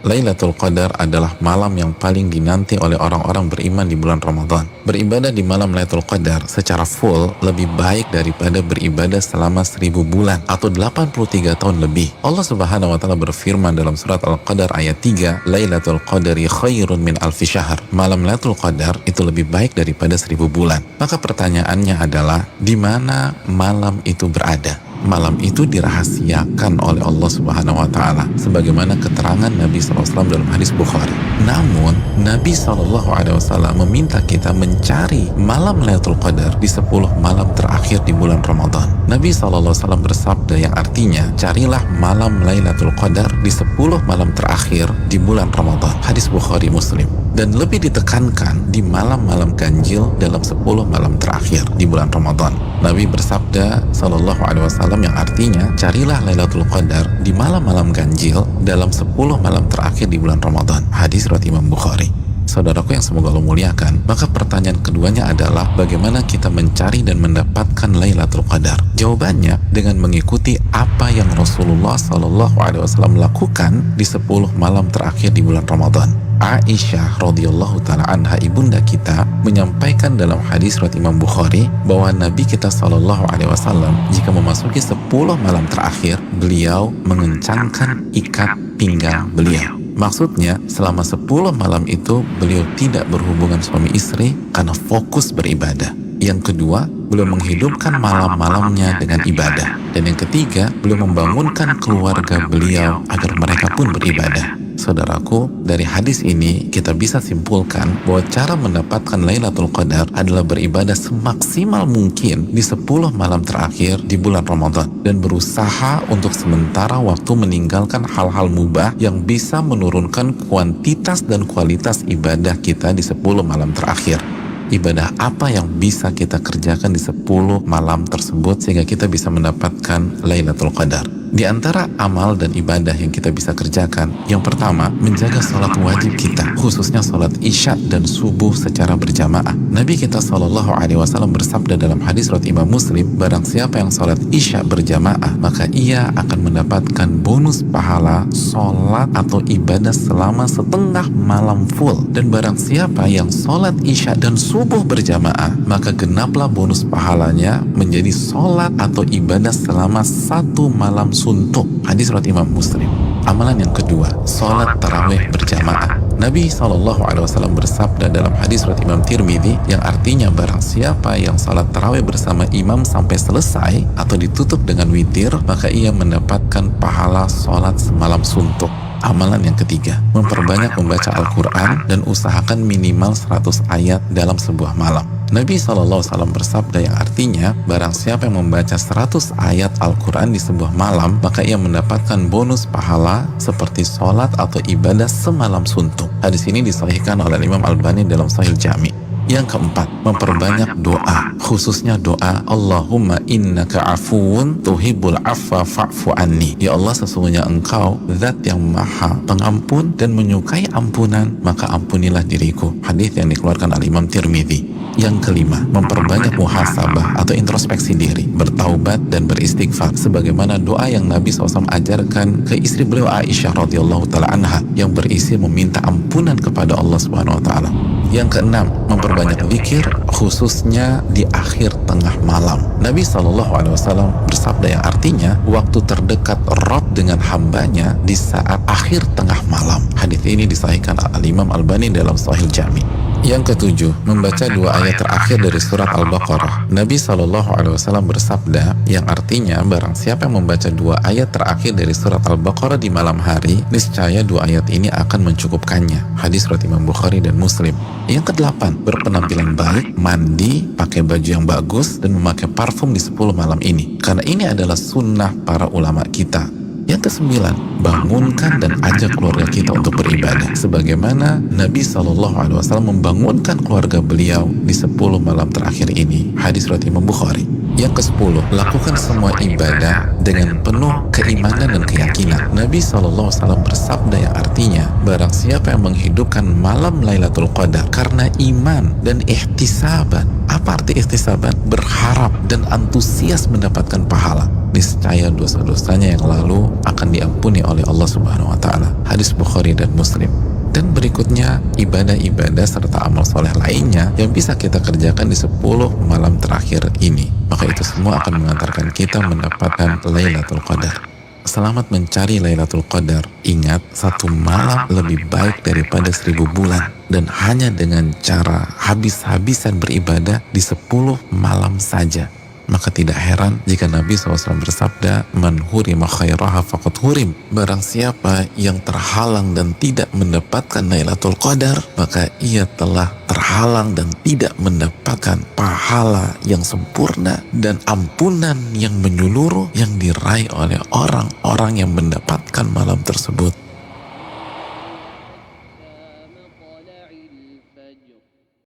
Lailatul Qadar adalah malam yang paling dinanti oleh orang-orang beriman di bulan Ramadan. Beribadah di malam Lailatul Qadar secara full lebih baik daripada beribadah selama 1000 bulan atau 83 tahun lebih. Allah Subhanahu wa taala berfirman dalam surat Al-Qadar ayat 3, Lailatul Qadari khairun min alfi syahr. Malam Lailatul Qadar itu lebih baik daripada 1000 bulan. Maka pertanyaannya adalah, di mana malam itu berada? Malam itu dirahasiakan oleh Allah Subhanahu wa taala sebagaimana keterangan Nabi SAW dalam hadis Bukhari. Namun Nabi SAW meminta kita mencari malam Lailatul Qadar di 10 malam terakhir di bulan Ramadan. Nabi SAW bersabda yang artinya, carilah malam Lailatul Qadar di 10 malam terakhir di bulan Ramadan. Hadis Bukhari Muslim. Dan lebih ditekankan di malam-malam ganjil dalam 10 malam terakhir di bulan Ramadan. Nabi bersabda SAW yang artinya, carilah Lailatul Qadar di malam-malam ganjil dalam 10 malam terakhir di bulan Ramadan. Hadis riwayat Imam Bukhari. Saudaraku yang semoga Allah muliakan, maka pertanyaan keduanya adalah bagaimana kita mencari dan mendapatkan Lailatul Qadar? Jawabannya dengan mengikuti apa yang Rasulullah SAW lakukan di 10 malam terakhir di bulan Ramadan. Aisyah radhiyallahu taala anha, ibunda kita, menyampaikan dalam hadis riwayat Imam Bukhari bahwa Nabi kita SAW jika memasuki 10 malam terakhir, beliau mengencangkan ikat pinggang beliau. Maksudnya selama 10 malam itu beliau tidak berhubungan suami istri karena fokus beribadah. Yang kedua, beliau menghidupkan malam-malamnya dengan ibadah. Dan yang ketiga, beliau membangunkan keluarga beliau agar mereka pun beribadah. Saudaraku, dari hadis ini kita bisa simpulkan bahwa cara mendapatkan Lailatul Qadar adalah beribadah semaksimal mungkin di 10 malam terakhir di bulan Ramadan dan berusaha untuk sementara waktu meninggalkan hal-hal mubah yang bisa menurunkan kuantitas dan kualitas ibadah kita di 10 malam terakhir. Ibadah apa yang bisa kita kerjakan di 10 malam tersebut sehingga kita bisa mendapatkan Lailatul Qadar? Di antara amal dan ibadah yang kita bisa kerjakan, yang pertama, menjaga sholat wajib kita, khususnya sholat isya dan subuh secara berjamaah. Nabi kita SAW bersabda dalam hadis riwayat Imam Muslim, barang siapa yang sholat isya berjamaah, maka ia akan mendapatkan bonus pahala sholat atau ibadah selama setengah malam full. Dan barang siapa yang sholat isya dan subuh berjamaah, maka genaplah bonus pahalanya menjadi sholat atau ibadah selama 1 malam suntuk. Hadis riwayat Imam Muslim. Amalan yang kedua, sholat tarawih berjamaah. Nabi SAW bersabda dalam hadis riwayat Imam Tirmidzi yang artinya barang siapa yang sholat tarawih bersama imam sampai selesai atau ditutup dengan witir, maka ia mendapatkan pahala sholat semalam suntuk. Amalan yang ketiga, memperbanyak membaca Al-Quran dan usahakan minimal 100 ayat dalam sebuah malam. Nabi SAW bersabda yang artinya barang siapa yang membaca 100 ayat Al-Quran di sebuah malam, maka ia mendapatkan bonus pahala seperti sholat atau ibadah semalam suntuk. Hadis ini disahihkan oleh Imam Albani dalam Sahih Jami. Yang keempat, memperbanyak doa, khususnya doa Allahumma innaka afuun tuhibbul afwa fa'fu anni. Ya Allah, sesungguhnya engkau zat yang maha pengampun dan menyukai ampunan, maka ampunilah diriku. Hadis yang dikeluarkan oleh Imam Tirmidzi. Yang kelima, memperbanyak muhasabah atau introspeksi diri, bertaubat dan beristighfar sebagaimana doa yang Nabi SAW ajarkan ke istri beliau Aisyah radhiyallahu taala anha yang berisi meminta ampunan kepada Allah Subhanahu wa taala. Yang keenam, memperbanyak zikir khususnya di akhir tengah malam. Nabi SAW bersabda yang artinya waktu terdekat Rabb dengan hambanya di saat akhir tengah malam. Hadis ini disahihkan Al-Imam Albani dalam Sahih Jami. Yang ketujuh, membaca 2 ayat terakhir dari surat Al-Baqarah. Nabi SAW bersabda yang artinya barang siapa yang membaca 2 ayat terakhir dari surat Al-Baqarah di malam hari, niscaya 2 ayat ini akan mencukupkannya. Hadis riwayat Imam Bukhari dan Muslim. Yang kedelapan, berpenampilan baik, mandi, pakai baju yang bagus, dan memakai parfum di 10 malam ini. Karena ini adalah sunnah para ulama kita. Yang kesembilan, bangunkan dan ajak keluarga kita untuk beribadah sebagaimana Nabi SAW membangunkan keluarga beliau di 10 malam terakhir ini. Hadis riwayat Imam Bukhari. Yang ke-10, lakukan semua ibadah dengan penuh keimanan dan keyakinan. Nabi SAW bersabda yang artinya barang siapa yang menghidupkan malam Lailatul Qadar karena iman dan ihtisaban. Apa arti ihtisaban? Berharap dan antusias mendapatkan pahala, niscaya dosa-dosanya yang lalu akan diampuni oleh Allah Subhanahu wa taala. Hadis Bukhari dan Muslim. Dan berikutnya ibadah-ibadah serta amal soleh lainnya yang bisa kita kerjakan di 10 malam terakhir ini. Maka itu semua akan mengantarkan kita mendapatkan Lailatul Qadar. Selamat mencari Lailatul Qadar. Ingat, 1 malam lebih baik daripada 1000 bulan. Dan hanya dengan cara habis-habisan beribadah di 10 malam saja. Maka tidak heran jika Nabi SAW bersabda, "Man hurima khairaha faqad hurim." Barang siapa yang terhalang dan tidak mendapatkan Lailatul Qadar, maka ia telah terhalang dan tidak mendapatkan pahala yang sempurna dan ampunan yang menyeluruh yang diraih oleh orang-orang yang mendapatkan malam tersebut.